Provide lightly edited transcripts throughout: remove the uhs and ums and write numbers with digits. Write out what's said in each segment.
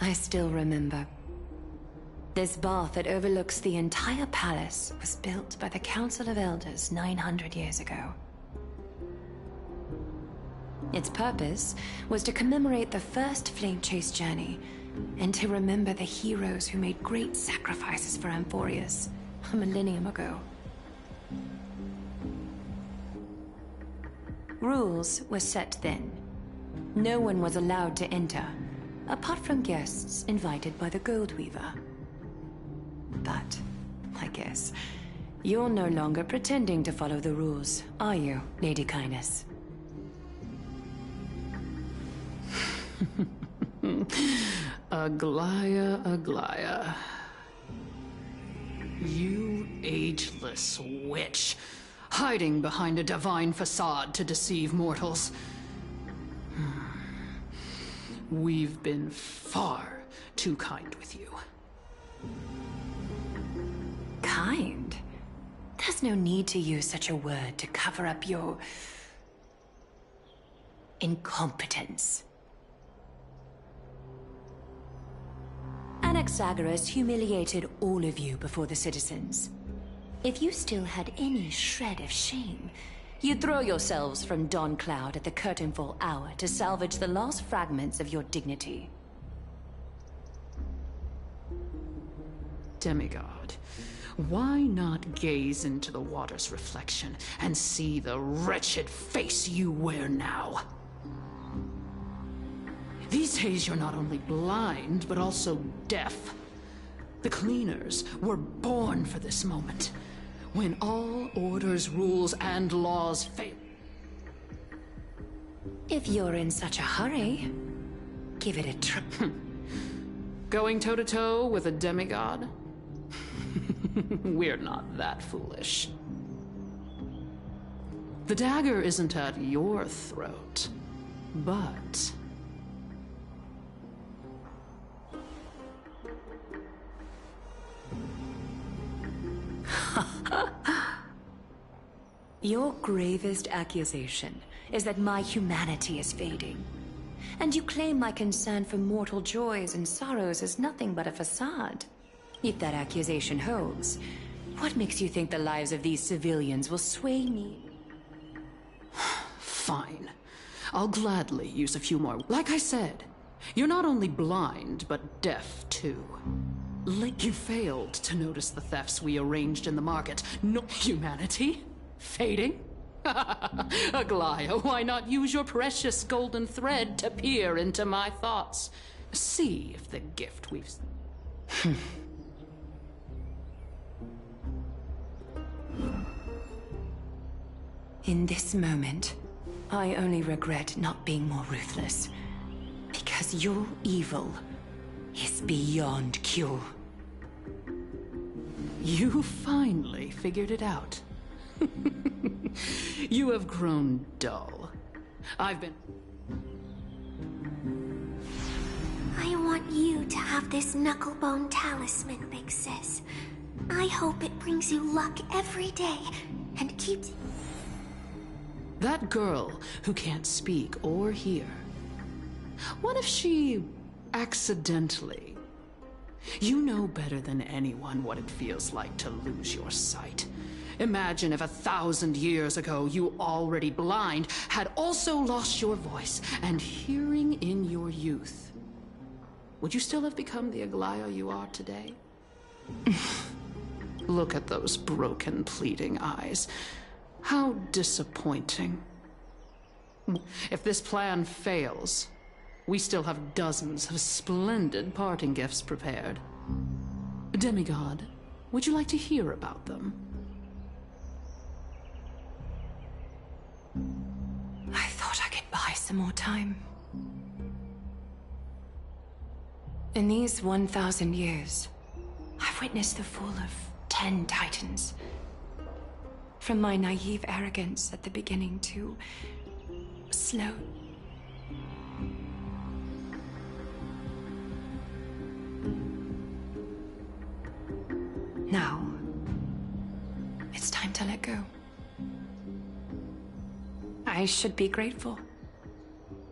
I still remember. This bath that overlooks the entire palace was built by the Council of Elders 900 years ago. Its purpose was to commemorate the first flame chase journey, and to remember the heroes who made great sacrifices for Amphorius a millennium ago. Rules were set then. No one was allowed to enter, apart from guests invited by the Goldweaver. But, I guess, you're no longer pretending to follow the rules, are you, Lady Kindness? Aglaya, Aglaya. You ageless witch, hiding behind a divine facade to deceive mortals. We've been far too kind with you. Kind? There's no need to use such a word to cover up your incompetence. Anaxagoras humiliated all of you before the citizens. If you still had any shred of shame, you'd throw yourselves from Dawn Cloud at the curtainfall hour to salvage the last fragments of your dignity. Demigod, why not gaze into the water's reflection and see the wretched face you wear now? These days you're not only blind, but also deaf. The cleaners were born for this moment, when all orders, rules, and laws fail. If you're in such a hurry, give it a try. Going toe-to-toe with a demigod? We're not that foolish. The dagger isn't at your throat, but... Your gravest accusation is that my humanity is fading. And you claim my concern for mortal joys and sorrows is nothing but a facade. If that accusation holds, what makes you think the lives of these civilians will sway me? Fine. I'll gladly use a few more. Like I said, you're not only blind, but deaf too. Like you failed to notice the thefts we arranged in the market. No humanity? Fading? Aglaya, why not use your precious golden thread to peer into my thoughts? See if the gift we've... In this moment, I only regret not being more ruthless. Because your evil is beyond cure. You finally figured it out. You have grown dull. I've been... I want you to have this knucklebone talisman, Big Sis. I hope it brings you luck every day and keeps... That girl who can't speak or hear. What if she accidentally... You know better than anyone what it feels like to lose your sight. Imagine if 1,000 years ago you, already blind, had also lost your voice and hearing in your youth. Would you still have become the Aglaya you are today? Look at those broken, pleading eyes. How disappointing. If this plan fails, we still have dozens of splendid parting gifts prepared. Demigod, would you like to hear about them? I thought I could buy some more time. In these 1,000 years, I've witnessed the fall of 10 titans. From my naive arrogance at the beginning to slow. Now, it's time to let go. I I should be grateful.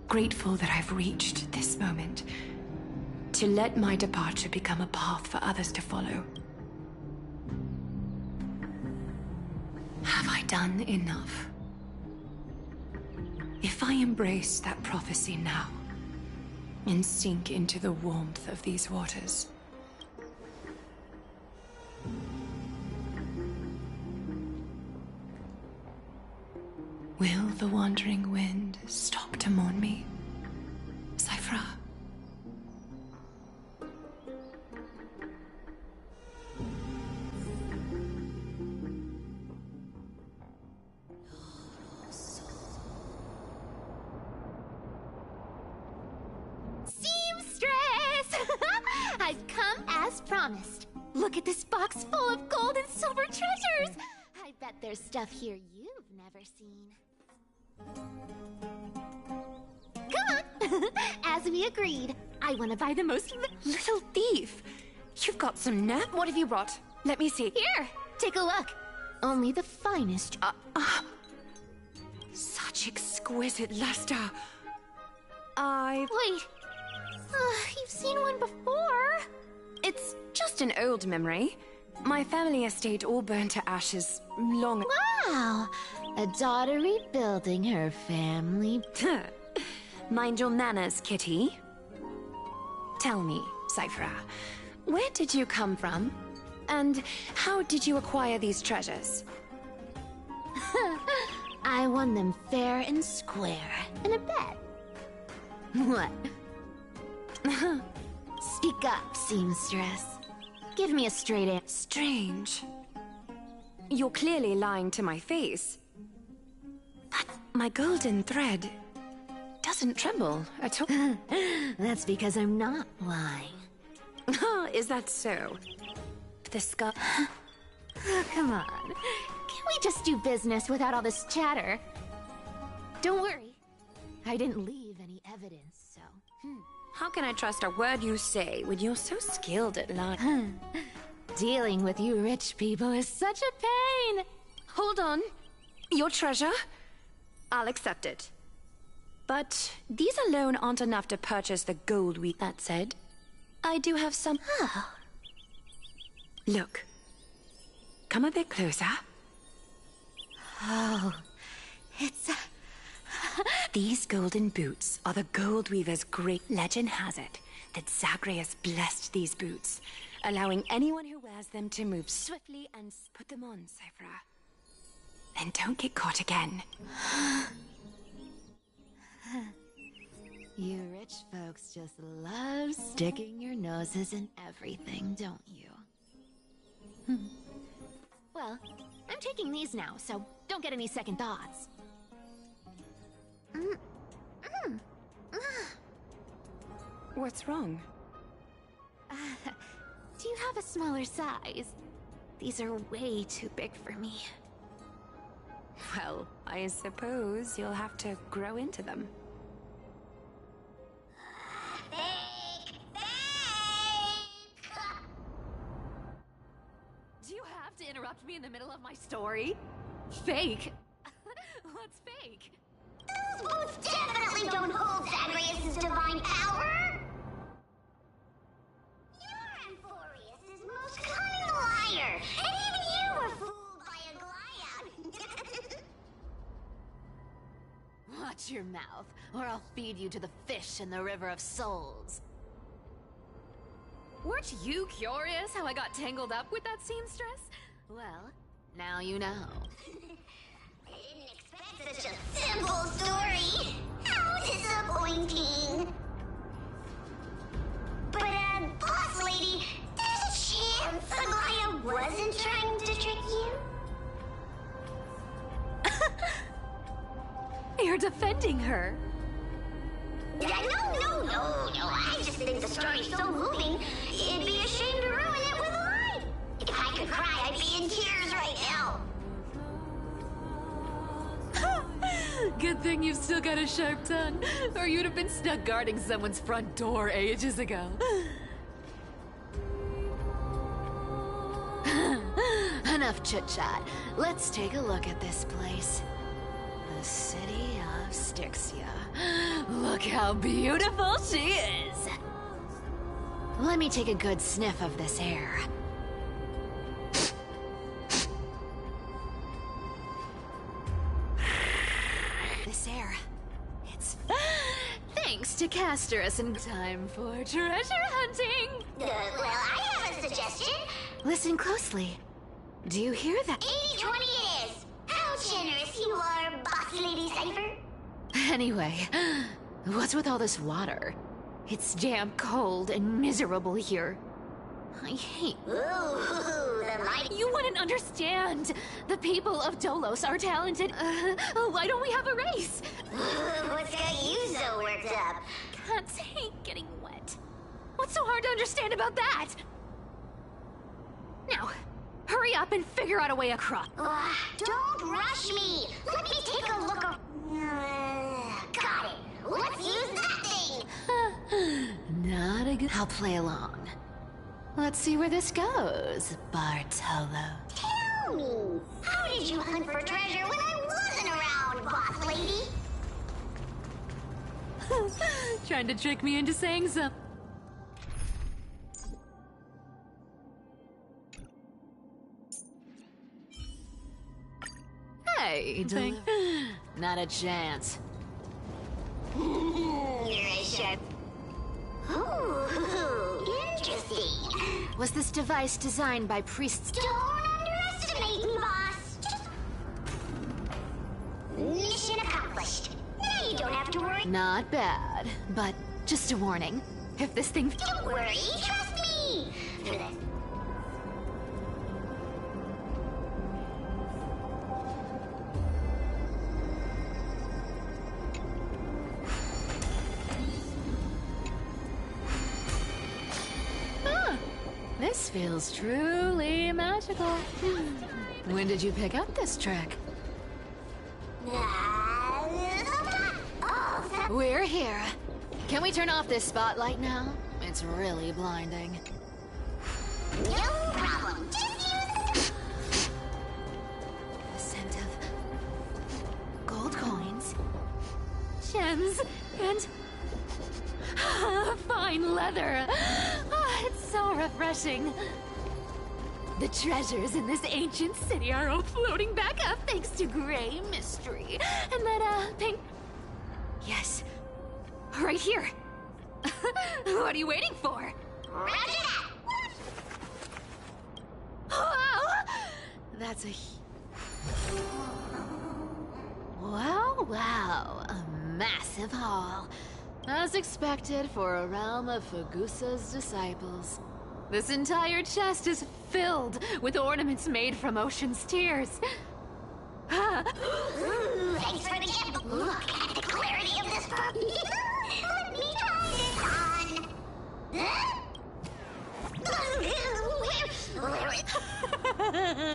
Grateful that I've reached this moment. To let my departure become a path for others to follow. Have I done enough? If I embrace that prophecy now, and sink into the warmth of these waters, will the wandering wind stop to mourn me, Cyphra? I've come as promised. Look at this box full of gold and silver treasures! I bet there's stuff here you've never seen. Come on! As we agreed, I want to buy the most... Little thief! You've got some nerve. What have you brought? Let me see. Here! Take a look. Only the finest... Such exquisite luster. Wait. You've seen one before. It's just an old memory. My family estate all burned to ashes long... Wow! A daughter rebuilding her family. Mind your manners, Kitty. Tell me, Cyphra, where did you come from? And how did you acquire these treasures? I won them fair and square in a bet. What? Speak up, seamstress. Give me a straight answer. Strange. You're clearly lying to my face. But my golden thread doesn't tremble at all. That's because I'm not lying. Is that so? The skull... Oh, come on. Can't we just do business without all this chatter? Don't worry. I didn't leave any evidence, so... How can I trust a word you say when you're so skilled at lying? Dealing with you rich people is such a pain! Hold on. Your treasure? I'll accept it. But these alone aren't enough to purchase the gold we... That said, I do have some... Oh. Look. Come a bit closer. Oh. It's... These golden boots are the gold weaver's great legend has it that Zagreus blessed these boots, allowing anyone who wears them to move swiftly and put them on, Cyphra. Then don't get caught again. You rich folks just love sticking your noses in everything, don't you? Well, I'm taking these now, so don't get any second thoughts. What's wrong? Do you have a smaller size? These are way too big for me. Well, I suppose you'll have to grow into them. Do you have to interrupt me in the middle of my story? Fake? What's fake? Those boots definitely don't hold Zagreus' divine power! You're Amphorius' most cunning liar, and even you were fooled by a Glyad. Watch your mouth, or I'll feed you to the fish in the River of Souls. Weren't you curious how I got tangled up with that seamstress? Well, now you know. I didn't expect such a simple story. How disappointing. But, boss lady, there's a chance Aglaia wasn't trying to trick you? You're defending her. No. I just think the story's so moving, it'd be a shame to ruin it with a lie. If I could cry, I'd be in tears right now. Good thing you've still got a sharp tongue, or you'd have been stuck guarding someone's front door ages ago. Enough chit-chat. Let's take a look at this place. The city love Styxia. Look how beautiful she is. Let me take a good sniff of this air. This air, it's... Thanks to Casterus in time for treasure hunting. Well, I have a suggestion. Listen closely. Do you hear that? 80-20 it is. How generous you are, Boss Lady Cypher. Anyway, what's with all this water? It's damp, cold, and miserable here. I hate... Ooh, the light. You wouldn't understand. The people of Dolos are talented. Why don't we have a race? What's got you so worked up? Cats hate getting wet. What's so hard to understand about that? Now, hurry up and figure out a way across. Don't rush me. Let me take a look. Got it. Let's use that thing. Not a good... I'll play along. Let's see where this goes, Bartolo. Tell me, how did you hunt for treasure when I wasn't around, Boss Lady? Trying to trick me into saying so. Hey, Not a chance. You're a sharp. Ooh, interesting. Was this device designed by priests? Don't underestimate me, boss. Mission accomplished. Now you don't have to worry. Not bad, but just a warning. if this thing... Don't worry, trust me. For this. This feels truly magical. When did you pick up this trick? We're here. Can we turn off this spotlight now? It's really blinding. No problem. Just use The scent of gold coins. Gems and fine leather. It's so refreshing. The treasures in this ancient city are all floating back up thanks to gray mystery. And that, pink... Yes. Right here. What are you waiting for? Roger that. Wow! That's a... Wow. A massive haul. As expected for a realm of Fagusa's disciples. This entire chest is filled with ornaments made from ocean's tears. Ooh, thanks for the gift. Look at the clarity of this book. Let me try this on.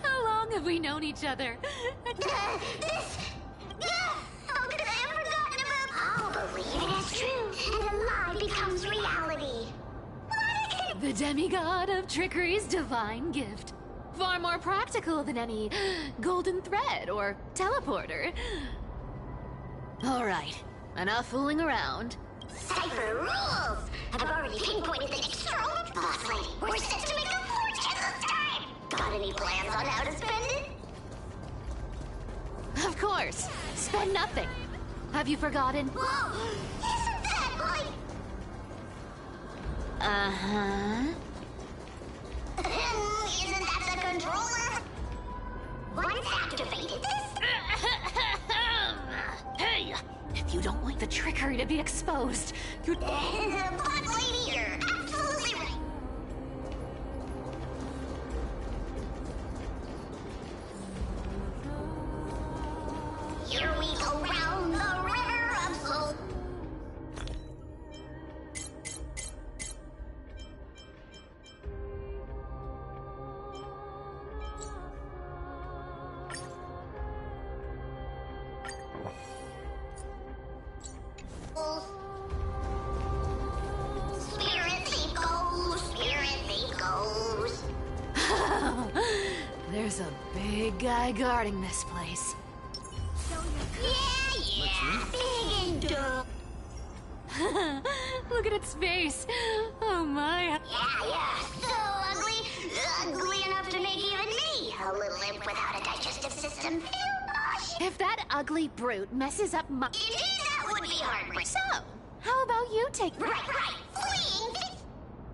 How long have we known each other? How could I have forgotten about... I'll believe it is true, and a lie becomes reality. The demigod of trickery's divine gift. Far more practical than any golden thread or teleporter. All right, enough fooling around. Cypher rules! I've already pinpointed the next stroke. Boss lady, we're set to make a fortune this time! Got any plans on how to spend it? Of course, spend nothing. Have you forgotten? Whoa! Isn't that like... Uh-huh. Isn't that the controller? Once activated, this... Hey! If you don't like the trickery to be exposed, you'd... Boss lady, you're absolutely right. Here we go round the river of soul. Spirit thief goes, spirit thief goes. There's a big guy guarding this place. Yeah, Yeah, big and dumb. Look at its face. Oh my. Yeah, so ugly. Ugly enough to make even me, a little imp without a digestive system, feel nauseous. If that ugly brute messes up my... Indeed, that would be heartbreaking. So, how about you take... Right. Fleeing.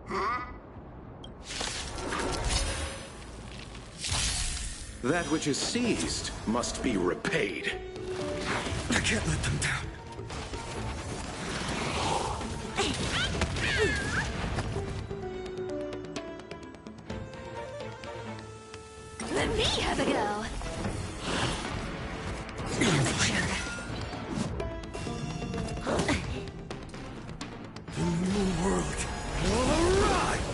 Huh? That which is seized must be repaid. I can't let them down. Let me have a go. The new world will arrive!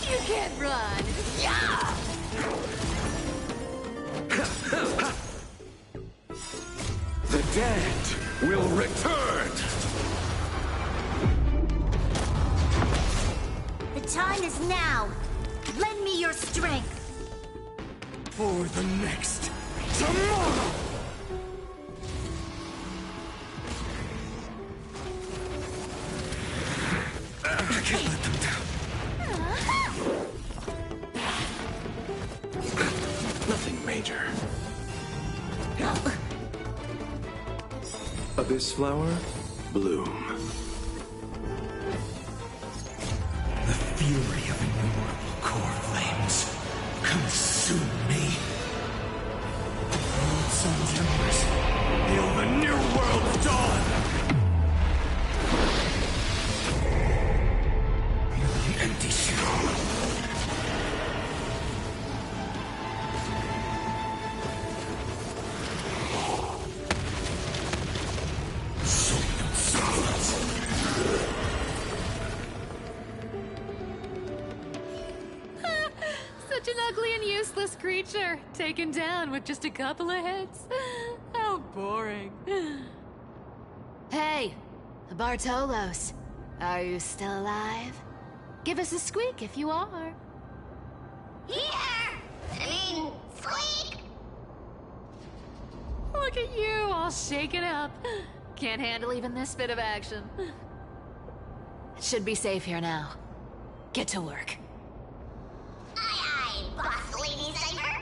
You can't run. The dead will return! The time is now. Lend me your strength. For the next tomorrow! I can't let them down. Nothing major. Abyss flower, bloom. The fury of innumerable core flames consume me. Old sun's embers hail the new world's dawn. The empty shell. Such an ugly and useless creature, taken down with just a couple of hits. How boring. Hey, Bartolos, are you still alive? Give us a squeak if you are. Squeak! Look at you, all shaken up. Can't handle even this bit of action. It should be safe here now. Get to work. Aye, boss lady Cypher.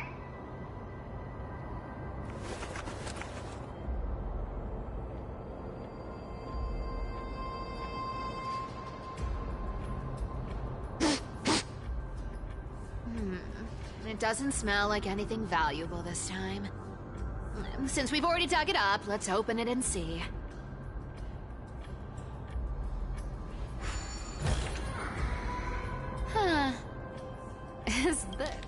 It doesn't smell like anything valuable this time. Since we've already dug it up, let's open it and see. Huh. Is that...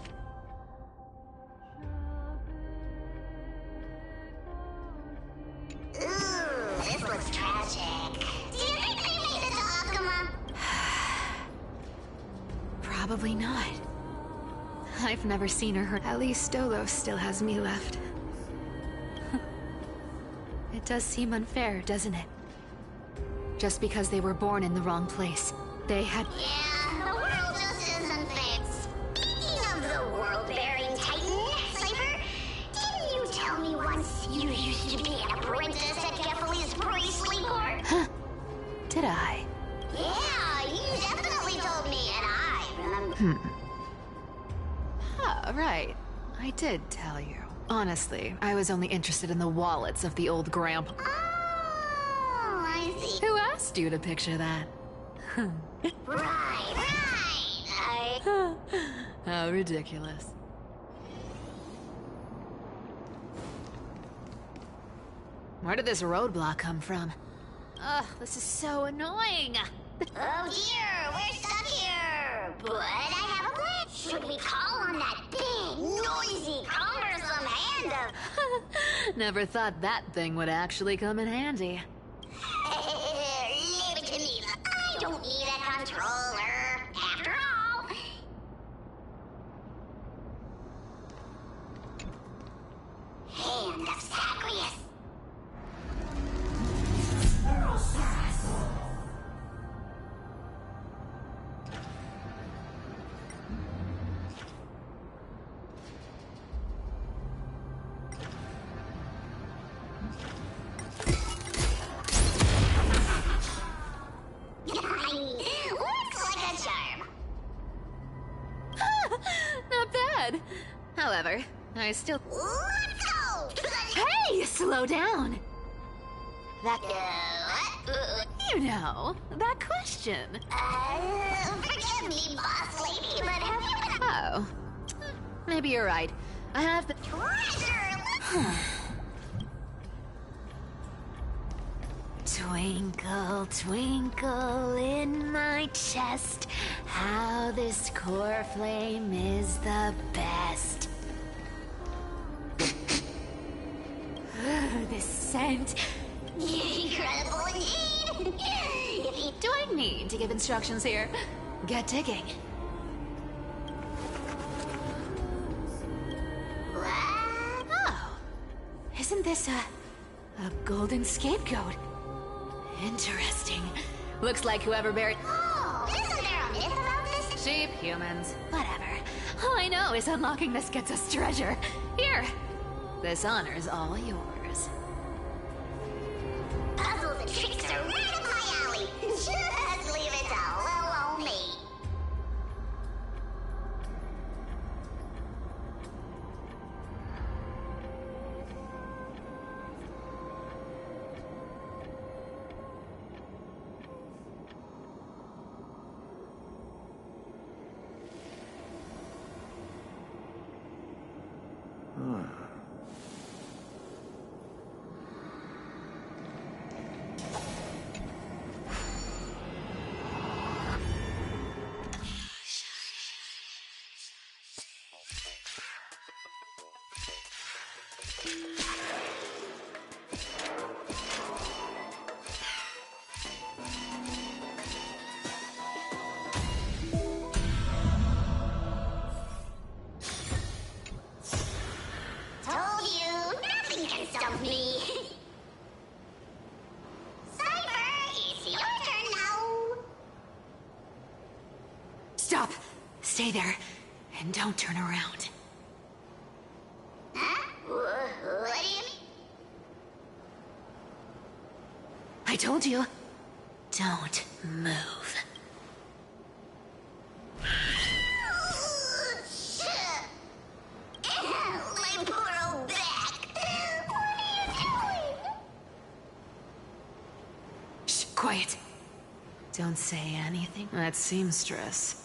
Ooh, this looks tragic. Do you think they made it to Akuma? Probably not. I've never seen her hurt. At least Stolos still has me left. It does seem unfair, doesn't it? Just because they were born in the wrong place. They had... Yeah, the world just isn't fair. Speaking of the world-bearing titan, Cypher, didn't you tell me once you used to be an apprentice at Kefali's priestly court? Huh. Did I? Yeah, you definitely told me, and I remember. Oh, right. I did tell you. Honestly, I was only interested in the wallets of the old grandpa. Oh, I see. Who asked you to picture that? Right. How ridiculous. Where did this roadblock come from? Ugh, this is so annoying. Oh dear, we're stuck here. But I have a plan. Should we call on that big, noisy, cumbersome hand of... Never thought that thing would actually come in handy. Leave it to me. I don't need a controller. After all... Hand of Zagreus. good. However, I still... Let's go! Hey, slow down! That... What? You know, that question. Forgive me, boss lady, but have you been... Oh. Maybe you're right. I have been... Treasure! Twinkle, twinkle in my chest, how this core flame is the best. This scent. Incredible indeed! If you Do I need to give instructions here? Get digging. What? Oh. Isn't this a golden scapegoat? Interesting. Looks like whoever buried... Oh, isn't there a myth about this? Sheep, humans, whatever. All I know is unlocking this gets us treasure. Here. This honor's all yours. Puzzles and tricks are right up my alley. Just leave it to little old me. Told you, nothing can stop me. Cypher, it's your turn now. Stop. Stay there. And don't turn around. Huh? What do you mean? I told you. Don't move. My poor old back. What are you doing? Shh, quiet. Don't say anything. That seamstress.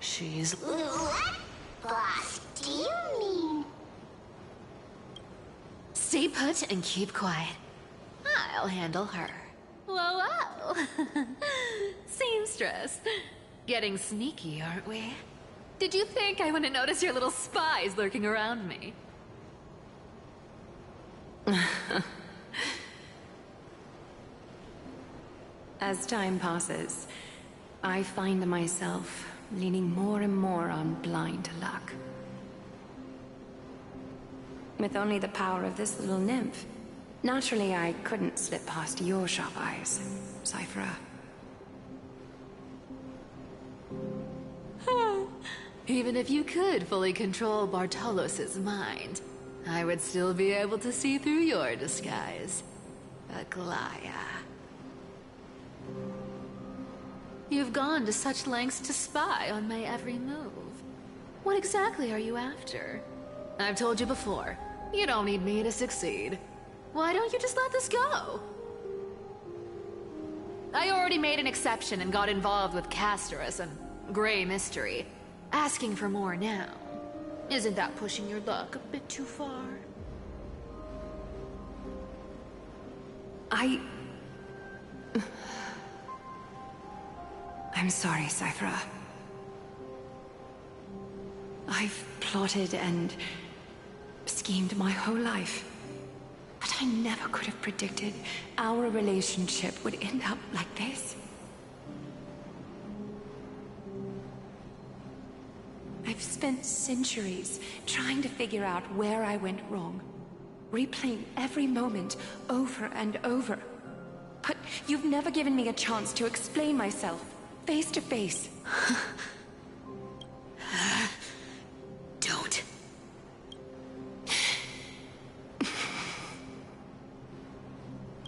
She's... What? Boss, do you mean... Stay put and keep quiet. I'll handle her. Whoa, whoa. Seamstress. Getting sneaky, aren't we? Did you think I wouldn't notice your little spies lurking around me? As time passes, I find myself leaning more and more on blind luck. With only the power of this little nymph, naturally I couldn't slip past your sharp eyes, Cypher. Even if you could fully control Bartolos's mind, I would still be able to see through your disguise. Aglaya. You've gone to such lengths to spy on my every move. What exactly are you after? I've told you before, you don't need me to succeed. Why don't you just let this go? I already made an exception and got involved with Castorus and Grey Mystery. Asking for more now. Isn't that pushing your luck a bit too far? I'm sorry, Cypher. I've plotted and schemed my whole life. But I never could have predicted our relationship would end up like this. I've spent centuries trying to figure out where I went wrong, replaying every moment over and over. But you've never given me a chance to explain myself, face to face. Don't.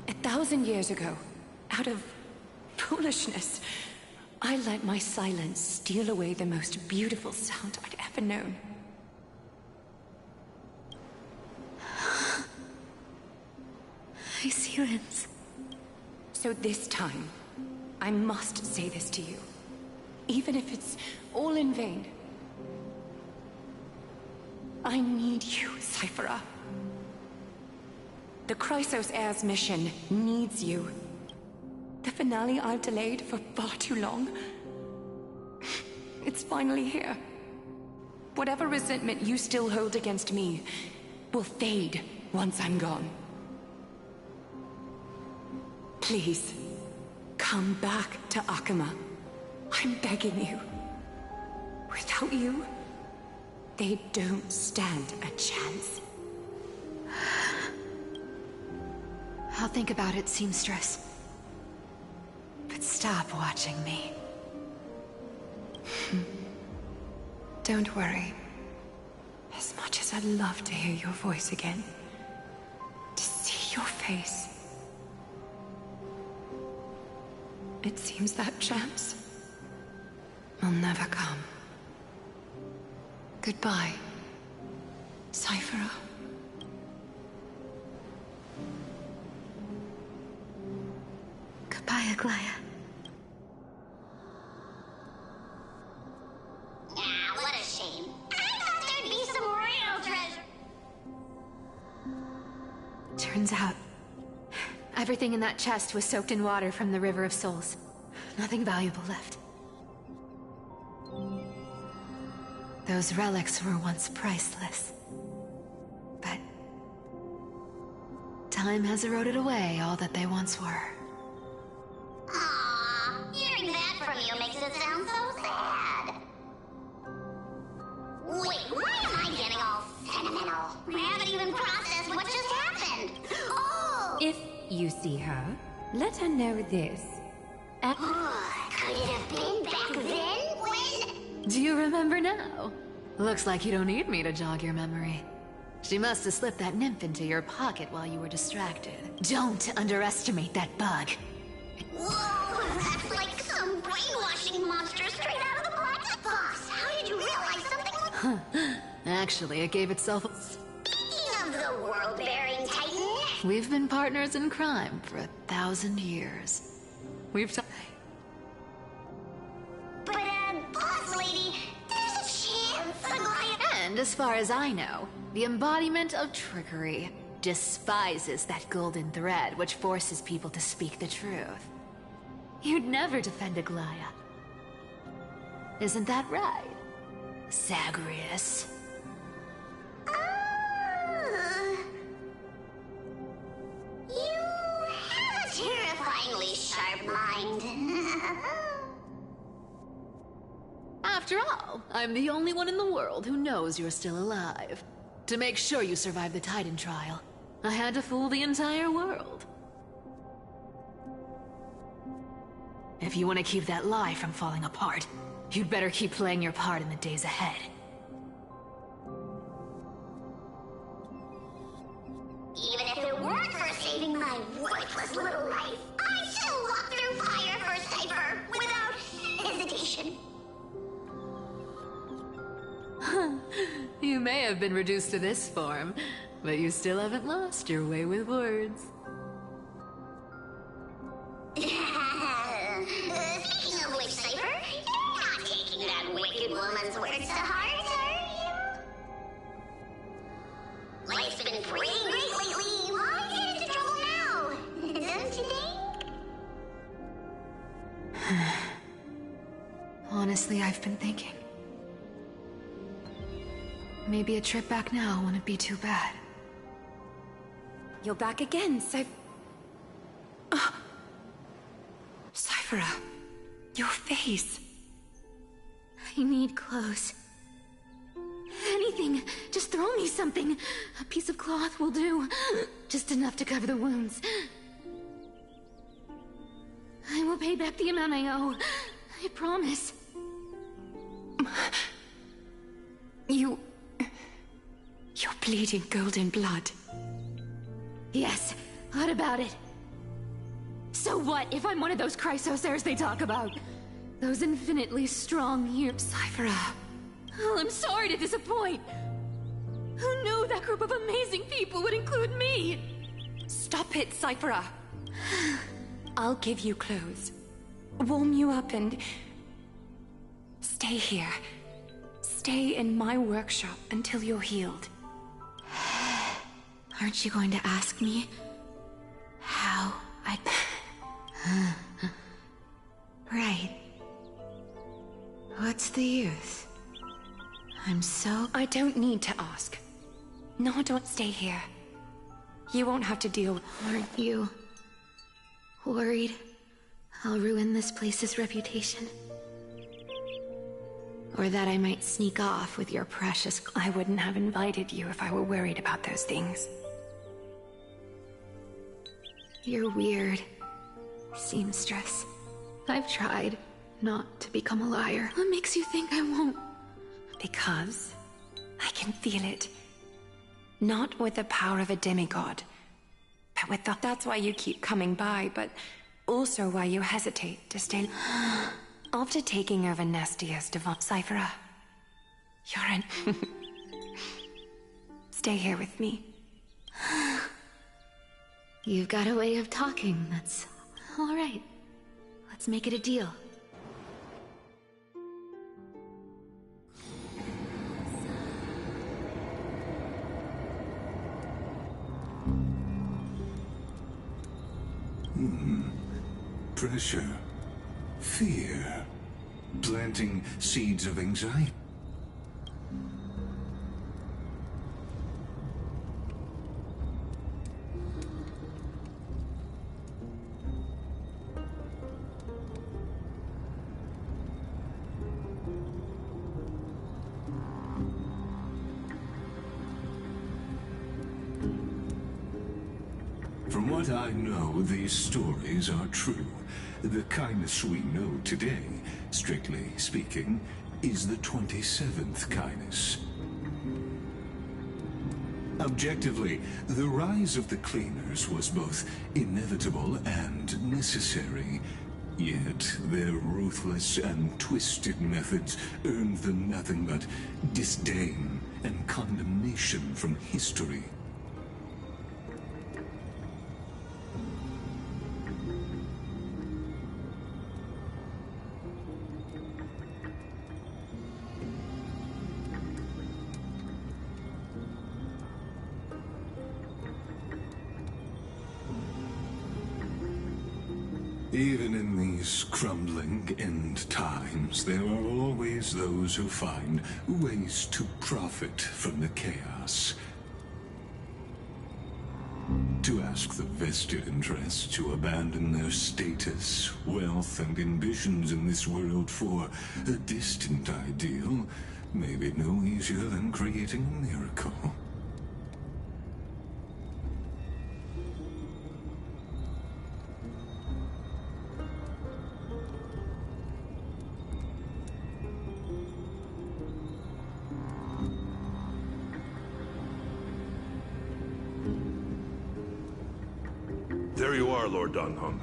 1,000 years ago, out of foolishness, I let my silence steal away the most beautiful sound I'd ever known. My silence. So this time, I must say this to you. Even if it's all in vain. I need you, Cyphera. The Chrysos Heir's mission needs you. The finale I've delayed for far too long. It's finally here. Whatever resentment you still hold against me will fade once I'm gone. Please, come back to Akama. I'm begging you. Without you, they don't stand a chance. I'll think about it, seamstress. But stop watching me. Don't worry. As much as I'd love to hear your voice again, to see your face, it seems that chance will never come. Goodbye, Cyphera. Goodbye, Aglaya. Ah, what a shame. I thought there'd be some real treasure. Turns out, everything in that chest was soaked in water from the River of Souls. Nothing valuable left. Those relics were once priceless. But time has eroded away all that they once were. Aww, hearing that from you makes it sound so sad. Wait, why am I getting all sentimental? I haven't even processed what just happened. Oh! If you see her, let her know this. Could it have been back then when... Do you remember now? Looks like you don't need me to jog your memory. She must have slipped that nymph into your pocket while you were distracted. Don't underestimate that bug. Whoa, that's like some brainwashing monster straight out of the Black Boss. How did you realize something like... Actually, it gave itself a... Speaking of the world-bearing titan... We've been partners in crime for 1,000 years. We've t- But, boss lady, there's a chance Aglaya... And as far as I know, the embodiment of trickery despises that golden thread which forces people to speak the truth. You'd never defend Aglaya. Isn't that right, Zagreus? You have a terrifyingly sharp mind. After all, I'm the only one in the world who knows you're still alive. To make sure you survive the Titan trial, I had to fool the entire world. If you want to keep that lie from falling apart, you'd better keep playing your part in the days ahead. Even if it weren't for saving my worthless little life, I'd still walk through fire for Cypher without hesitation. You may have been reduced to this form, but you still haven't lost your way with words. Speaking of which, Cypher, you're not taking that wicked woman's words to heart, are you? Life's been pretty great lately. Why get into trouble now? Don't you think? Honestly, I've been thinking. Maybe a trip back now wouldn't be too bad. You're back again, Cyphera, your face. I need clothes. Anything. Just throw me something. A piece of cloth will do. Just enough to cover the wounds. I will pay back the amount I owe. I promise. You're bleeding golden blood. Yes, what about it? So what if I'm one of those Chrysos heirs they talk about? Those infinitely strong heroes. Cyphera. Oh, I'm sorry to disappoint. Who knew that group of amazing people would include me? Stop it, Cyphera. I'll give you clothes, warm you up, and stay here. Stay in my workshop until you're healed. Aren't you going to ask me how I... Right. What's the use? I'm so... I don't need to ask. No, don't stay here. You won't have to deal... Aren't you worried I'll ruin this place's reputation? Or that I might sneak off with your precious... I wouldn't have invited you if I were worried about those things. You're weird, seamstress. I've tried not to become a liar. What makes you think I won't? Because I can feel it. Not with the power of a demigod, but with the... That's why you keep coming by, but also why you hesitate to stay... After taking over Nestia's Devon Cyphera, you're in... Stay here with me. You've got a way of talking that's all right. Let's make it a deal. Pressure. Fear. Planting seeds of anxiety. From what I know, these stories are true. The kindness we know today, strictly speaking, is the 27th kindness. Objectively, the rise of the cleaners was both inevitable and necessary. Yet their ruthless and twisted methods earned them nothing but disdain and condemnation from history. Even in these crumbling end times, there are always those who find ways to profit from the chaos. To ask the vested interests to abandon their status, wealth, and ambitions in this world for a distant ideal may be no easier than creating a miracle. There you are, Lord Donghong.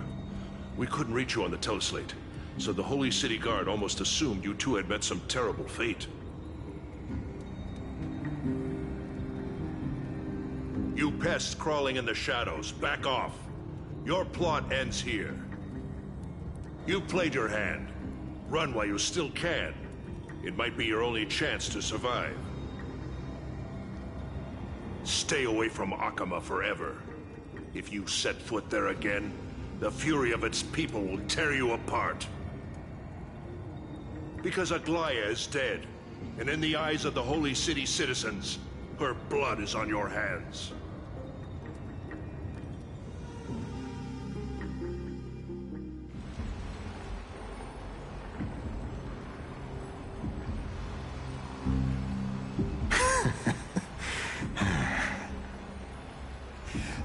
We couldn't reach you on the teleslate, so the Holy City Guard almost assumed you two had met some terrible fate. You pests crawling in the shadows, back off. Your plot ends here. You played your hand. Run while you still can. It might be your only chance to survive. Stay away from Akama forever. If you set foot there again, the fury of its people will tear you apart. Because Aglaya is dead, and in the eyes of the Holy City citizens, her blood is on your hands.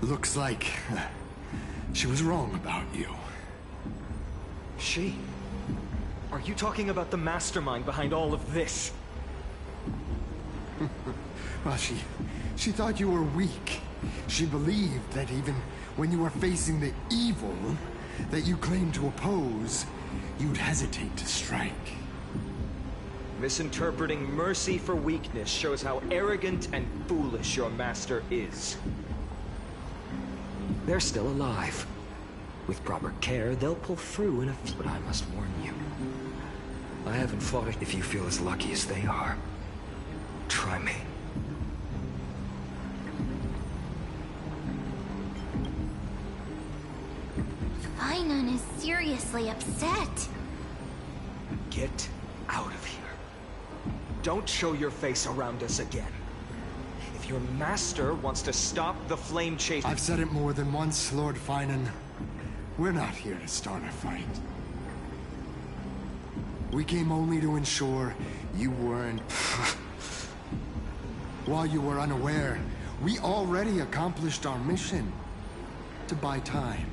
Looks like she was wrong about you. She? Are you talking about the mastermind behind all of this? Well, she thought you were weak. She believed that even when you were facing the evil, that you claim to oppose, you'd hesitate to strike. Misinterpreting mercy for weakness shows how arrogant and foolish your master is. They're still alive. With proper care, they'll pull through in a few. But I must warn you. I haven't fought it. If you feel as lucky as they are, try me. Finon is seriously upset. Get out of here. Don't show your face around us again. If your master wants to stop the flame chase... I've said it more than once, Lord Finon. We're not here to start a fight. We came only to ensure you weren't... While you were unaware, we already accomplished our mission. To buy time.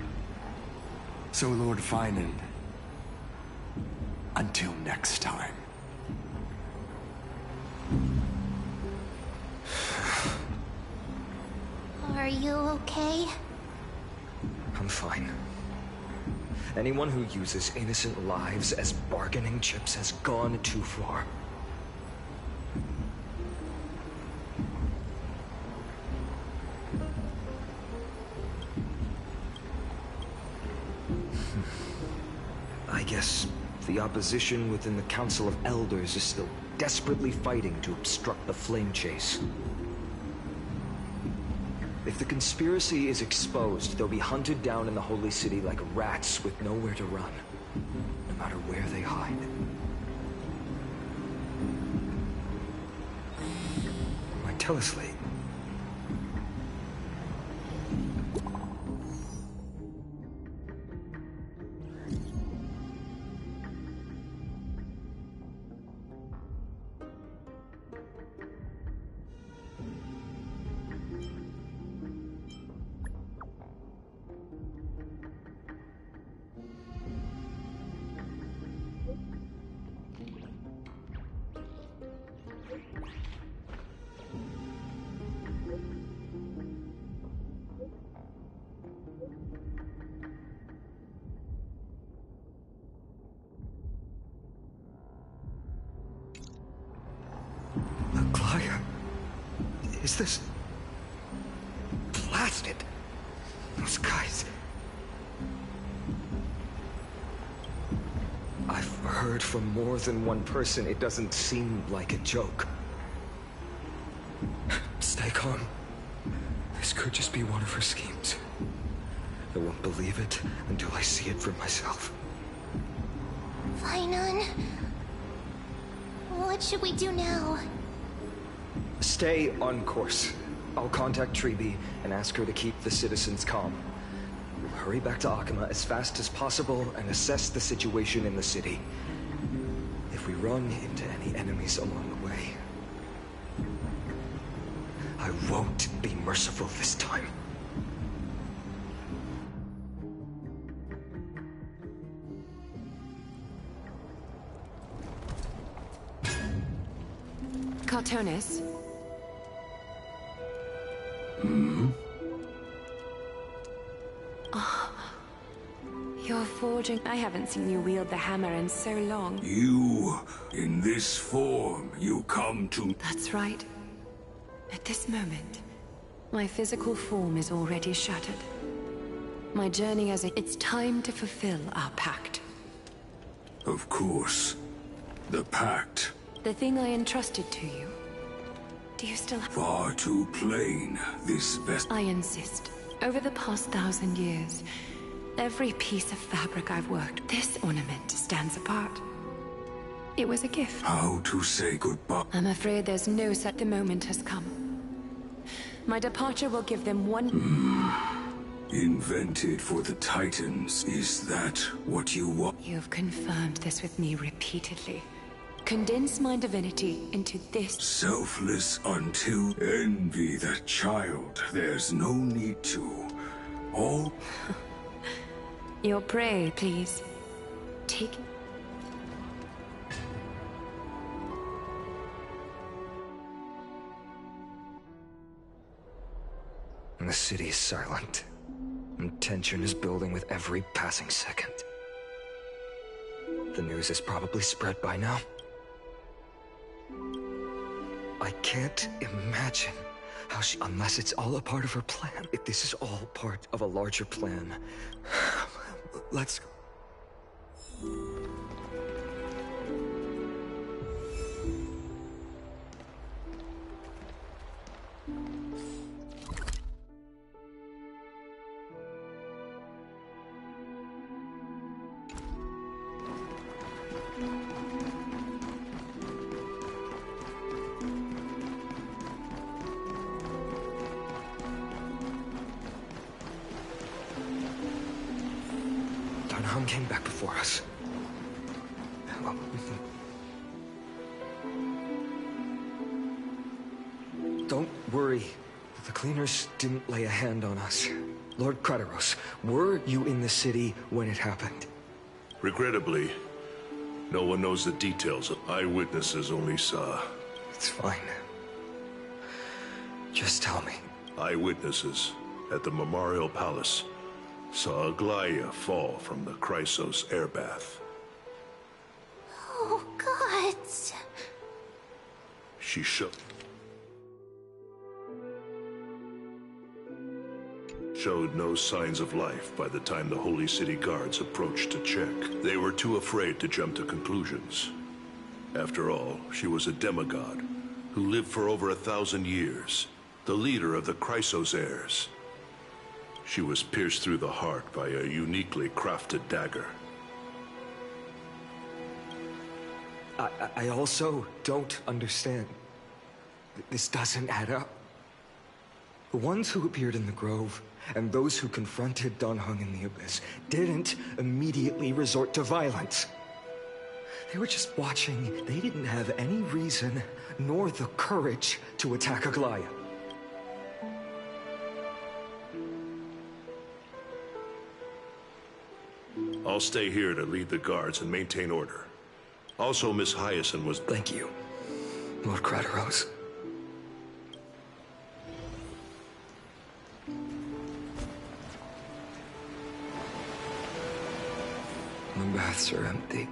So, Lord Finon, until next time. Are you okay? I'm fine. Anyone who uses innocent lives as bargaining chips has gone too far. I guess the opposition within the Council of Elders is still desperately fighting to obstruct the flame chase. If the conspiracy is exposed, they'll be hunted down in the Holy City like rats with nowhere to run, no matter where they hide. My teleslate. Aglaia? Is this... blasted? Those guys... I've heard from more than one person. It doesn't seem like a joke. Stay calm. This could just be one of her schemes. I won't believe it until I see it for myself. Finon, what should we do now? Stay on course. I'll contact Treeby and ask her to keep the citizens calm. We'll hurry back to Akima as fast as possible and assess the situation in the city. If we run into any enemies along the way, I won't be merciful this time. Cartonis? You're forging. I haven't seen you wield the hammer in so long. You, in this form, you come to... That's right. At this moment, my physical form is already shattered. My journey as a... It's time to fulfill our pact. Of course. The pact. The thing I entrusted to you. Do you still have... Far too plain, this vest... I insist. Over the past 1,000 years, every piece of fabric I've worked, this ornament stands apart. It was a gift. How to say goodbye? I'm afraid there's no such... The moment has come. My departure will give them one... Invented for the Titans. Is that what you want? You've confirmed this with me repeatedly. Condense my divinity into this... Selfless until... Envy that child. There's no need to. All... Your prey, please. Take... And the city is silent. and tension is building with every passing second. The news is probably spread by now. I can't imagine how she... Unless it's all a part of her plan. If this is all part of a larger plan, let's... Dunham came back before us. Don't worry. The cleaners didn't lay a hand on us. Lord Crateros, were you in the city when it happened? Regrettably, no one knows the details. Eyewitnesses only saw... It's fine. Just tell me. Eyewitnesses at the Memorial Palace saw Aglaia fall from the Chrysos airbath. Oh, God. She showed no signs of life by the time the Holy City Guards approached to check. They were too afraid to jump to conclusions. After all, she was a demigod who lived for over 1,000 years, the leader of the Chrysos heirs. She was pierced through the heart by a uniquely crafted dagger. I also don't understand. This doesn't add up. The ones who appeared in the Grove and those who confronted Dunhung in the Abyss didn't immediately resort to violence. They were just watching. They didn't have any reason nor the courage to attack Aglaia. I'll stay here to lead the guards and maintain order. Also, Miss Hyacinth was... Thank you, Lord Crateros. The baths are empty.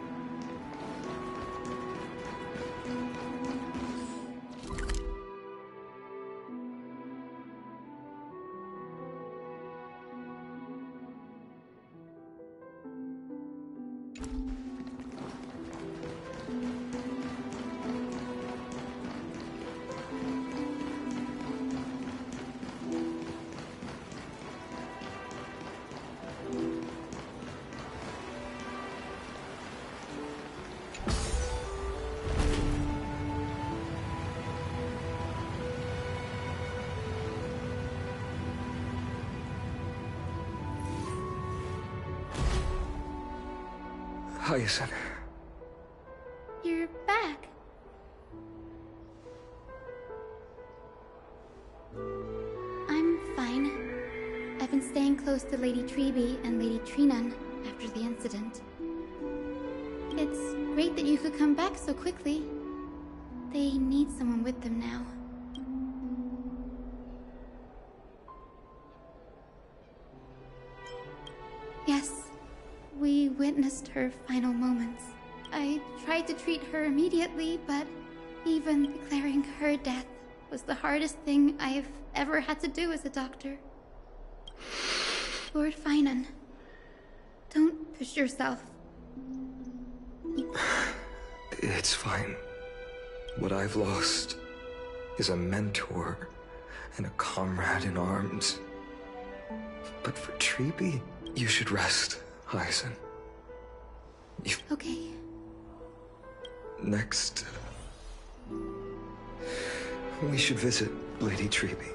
Hyacinth. You're back. I'm fine. I've been staying close to Lady Treby and Lady Trinan after the incident. It's great that you could come back so quickly. They need someone with them now. Yes. We witnessed her final moments. I tried to treat her immediately, but even declaring her death was the hardest thing I've ever had to do as a doctor. Lord Finan, don't push yourself. It's fine. What I've lost is a mentor and a comrade in arms. But for Treby, you should rest. Hyacinth. Okay. Next, we should visit Lady Treby.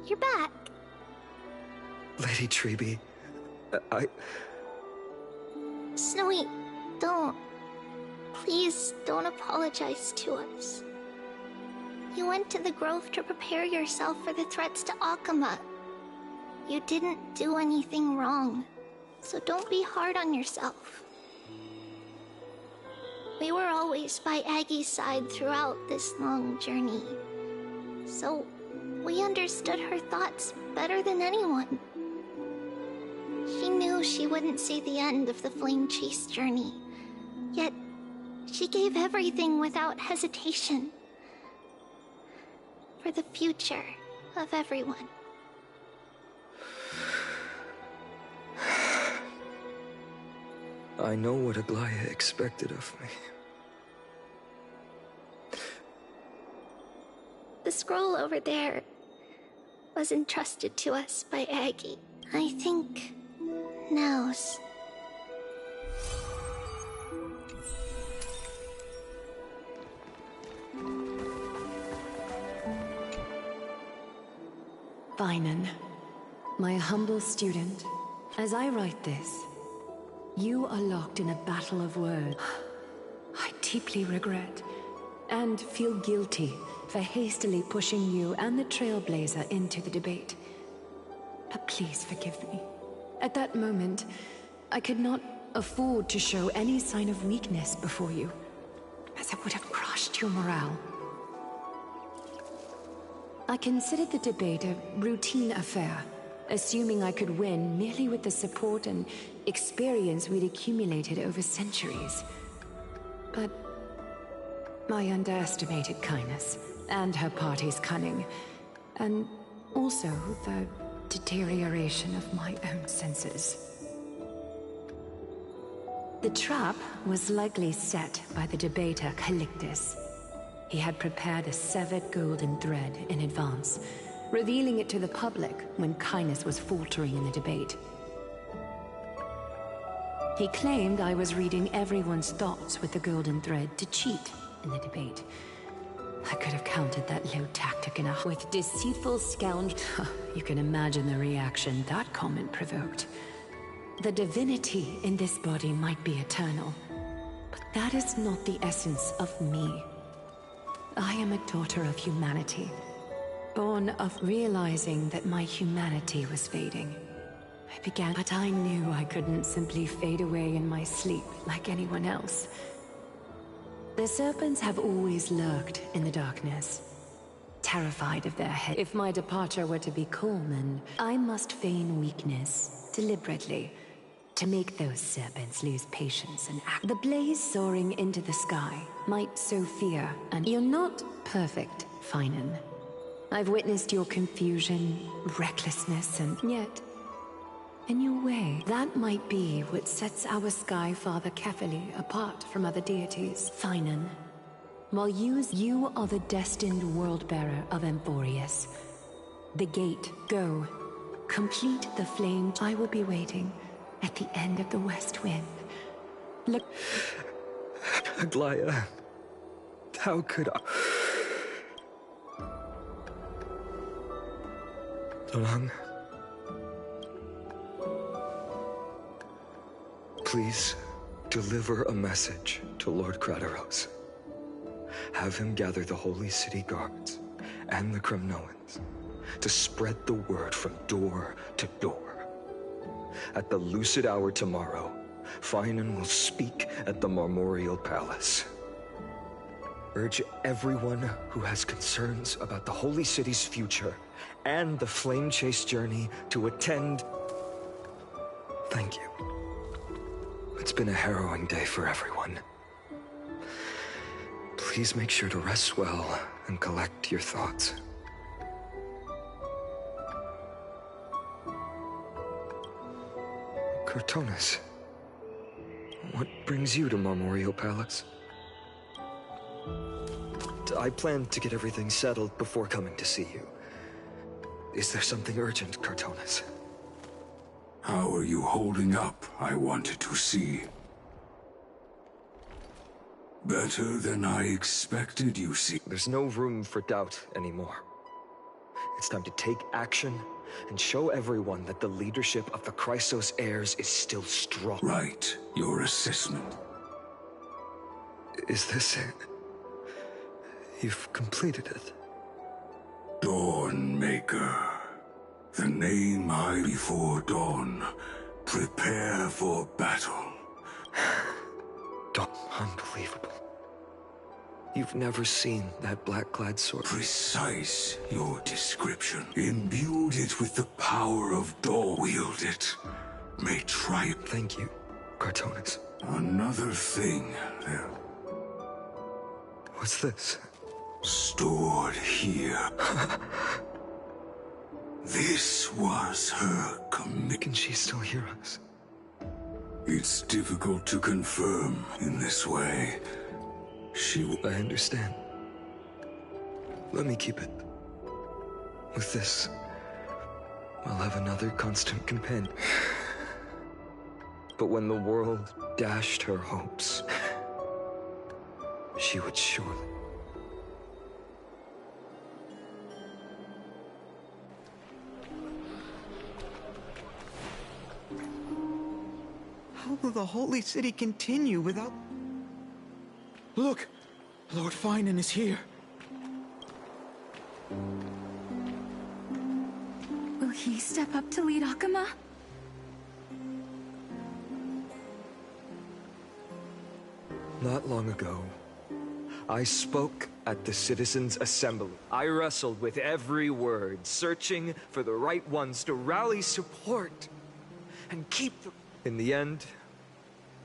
you're back. Lady Treby, Snowy, don't. Please don't apologize to us. You went to the Grove to prepare yourself for the threats to Akama. You didn't do anything wrong, so don't be hard on yourself. We were always by Aggie's side throughout this long journey, so we understood her thoughts better than anyone. She knew she wouldn't see the end of the Flame Chase journey, yet she gave everything without hesitation. For the future of everyone. I know what Aglaya expected of me. The scroll over there was entrusted to us by Aggie. I think now's... Finan, my humble student, as I write this, you are locked in a battle of words. I deeply regret and feel guilty for hastily pushing you and the Trailblazer into the debate. But please forgive me. At that moment, I could not afford to show any sign of weakness before you, as it would have crushed your morale. I considered the debate a routine affair, assuming I could win merely with the support and experience we'd accumulated over centuries. But I underestimated Kindness and her party's cunning, and also the deterioration of my own senses. The trap was likely set by the debater Calictus. He had prepared a severed golden thread in advance, revealing it to the public when Kindness was faltering in the debate. He claimed I was reading everyone's thoughts with the golden thread to cheat in the debate. I could have countered that low tactic enough with deceitful scoundrel. You can imagine the reaction that comment provoked. The divinity in this body might be eternal, but that is not the essence of me. I am a daughter of humanity, born of realizing that my humanity was fading. I began, but I knew I couldn't simply fade away in my sleep like anyone else. The serpents have always lurked in the darkness, terrified of their head. If my departure were to be calm, and I must feign weakness deliberately to make those serpents lose patience and act. The blaze soaring into the sky might sow fear, and you're not perfect, Finan. I've witnessed your confusion, recklessness, and yet, in your way, that might be what sets our Sky Father Kefili apart from other deities. Finan, while you are the destined world-bearer of Emphorius. The gate, go. Complete the flame. I will be waiting at the end of the West Wind. Look... Aglaya, how could I... Donang, please deliver a message to Lord Crateros. Have him gather the Holy City guards and the Kremnoans to spread the word from door to door. At the lucid hour tomorrow, Finan will speak at the Marmorial Palace. Urge everyone who has concerns about the Holy City's future and the Flame Chase journey to attend. Thank you. It's been a harrowing day for everyone. Please make sure to rest well and collect your thoughts. Cortonis, what brings you to Marmorial Palace? I plan to get everything settled before coming to see you. Is there something urgent, Cortonis? How are you holding up, I wanted to see. Better than I expected, you see. There's no room for doubt anymore. It's time to take action and show everyone that the leadership of the Chrysos heirs is still strong. Right. Your assessment. Is this it? You've completed it. Dawnmaker. The name I before dawn. Prepare for battle. Dawn. Unbelievable. You've never seen that black-clad sword. Precise, your description. Imbued it with the power of dawn. Wield it. May triumph. Thank you, Cartonis. Another thing there. What's this? Stored here. This was her commitment. Can she still hear us? It's difficult to confirm in this way. I understand. Let me keep it. With this, I'll have another constant companion. But when the world dashed her hopes, she would surely... How will the Holy City continue without... Look! Lord Finan is here. Will he step up to lead Akama? Not long ago, I spoke at the Citizens' Assembly. I wrestled with every word, searching for the right ones to rally support and keep them. In the end,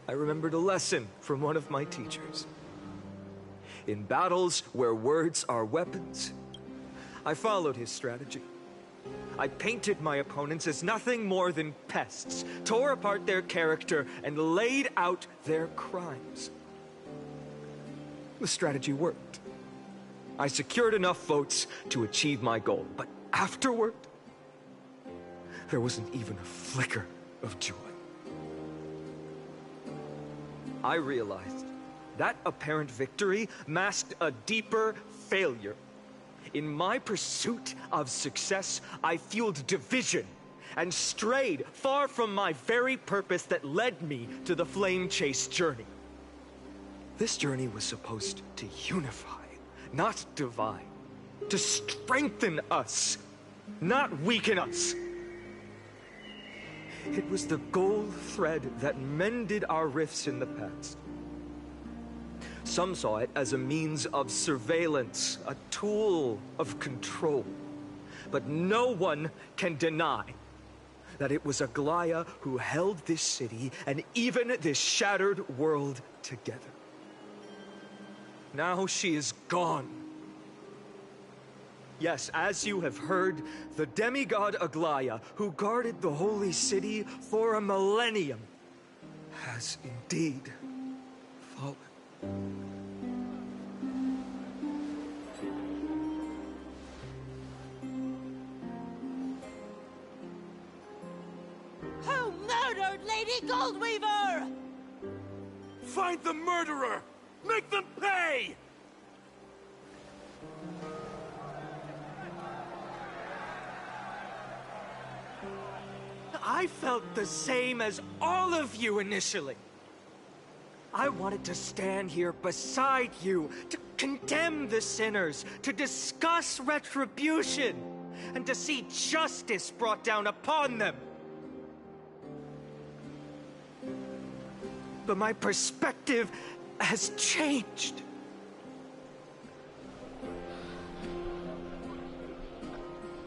I remembered a lesson from one of my teachers. In battles where words are weapons, I followed his strategy. I painted my opponents as nothing more than pests, tore apart their character, and laid out their crimes. The strategy worked. I secured enough votes to achieve my goal, but afterward, there wasn't even a flicker of joy. I realized that apparent victory masked a deeper failure. In my pursuit of success, I fueled division and strayed far from my very purpose that led me to the Flame Chase journey. This journey was supposed to unify, not divide, to strengthen us, not weaken us. It was the gold thread that mended our rifts in the past. Some saw it as a means of surveillance, a tool of control. But no one can deny that it was Aglaya who held this city and even this shattered world together. Now she is gone. Yes, as you have heard, the demigod Aglaya, who guarded the holy city for a millennium, has indeed fallen. Who murdered Lady Goldweaver? Find the murderer! Make them pay! I felt the same as all of you initially. I wanted to stand here beside you, to condemn the sinners, to discuss retribution, and to see justice brought down upon them. But my perspective has changed.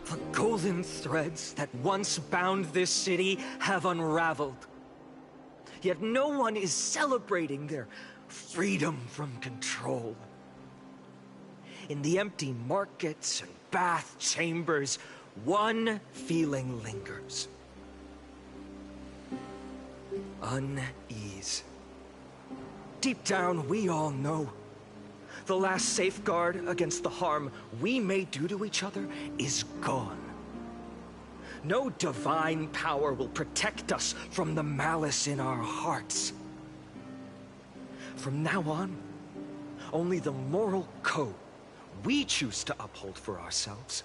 The golden threads that once bound this city have unraveled. Yet no one is celebrating their freedom from control. In the empty markets and bath chambers, one feeling lingers. Unease. Deep down, we all know the last safeguard against the harm we may do to each other is gone. No divine power will protect us from the malice in our hearts. From now on, only the moral code we choose to uphold for ourselves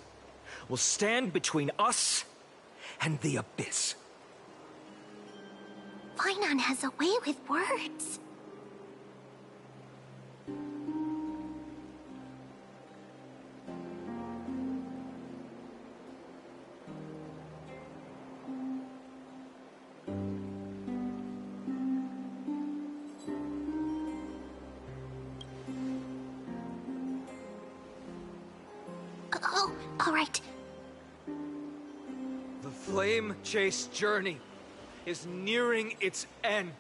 will stand between us and the abyss. Fainan has a way with words. Oh, all right. The flame chase journey is nearing its end.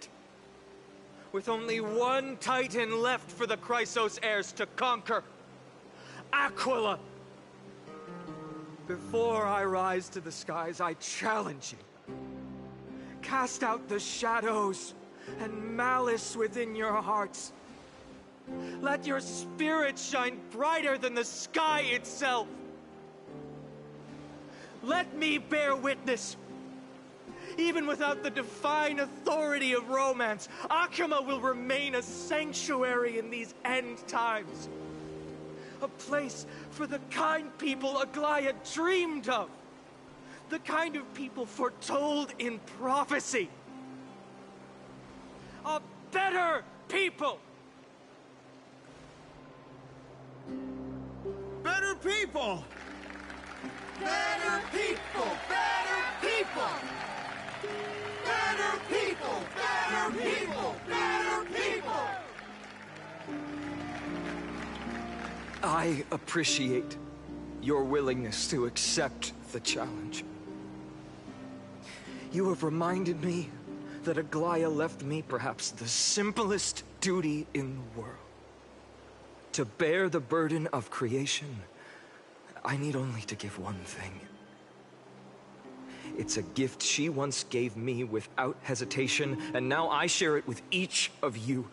With only one Titan left for the Chrysos heirs to conquer. Aquila! Before I rise to the skies, I challenge you. Cast out the shadows and malice within your hearts. Let your spirit shine brighter than the sky itself. Let me bear witness. Even without the divine authority of romance, Akima will remain a sanctuary in these end times. A place for the kind people Aglaya dreamed of. The kind of people foretold in prophecy. A better people! Better people! Better people! Better people! Better people! Better people! Better people! I appreciate your willingness to accept the challenge. You have reminded me that Aglaya left me perhaps the simplest duty in the world. To bear the burden of creation, I need only to give one thing. It's a gift she once gave me without hesitation, and now I share it with each of you.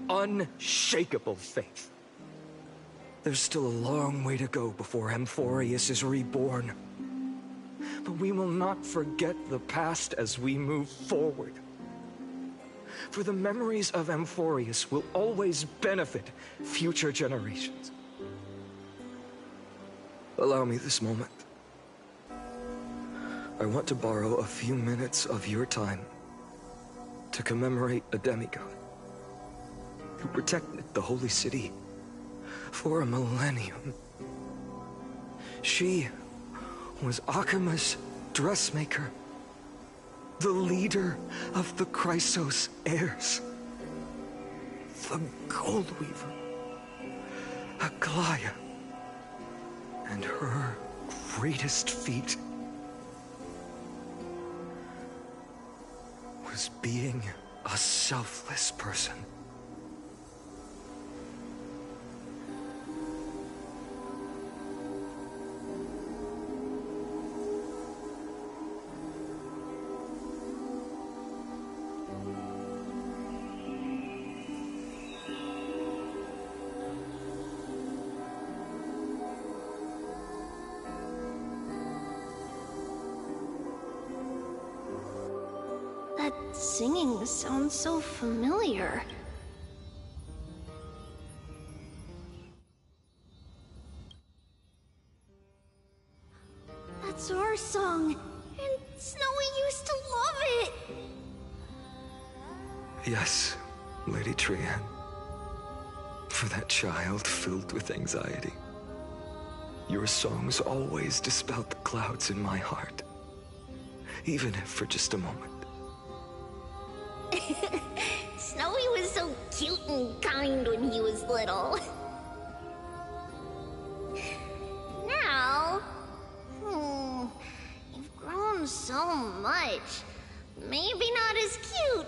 Unshakable faith. There's still a long way to go before Amphorius is reborn. But we will not forget the past as we move forward. For the memories of Amphorius will always benefit future generations. Allow me this moment. I want to borrow a few minutes of your time to commemorate a demigod who protected the Holy City for a millennium. She was Akima's dressmaker, the leader of the Chrysos heirs, the Gold Weaver, Aglaya, and her greatest feat was being a selfless person. That singing sounds so familiar. That's our song, and Snowy used to love it! Yes, Lady Trian. For that child filled with anxiety. Your songs always dispelled the clouds in my heart. Even if for just a moment. Snowy was so cute and kind when he was little. Now... you've grown so much. Maybe not as cute.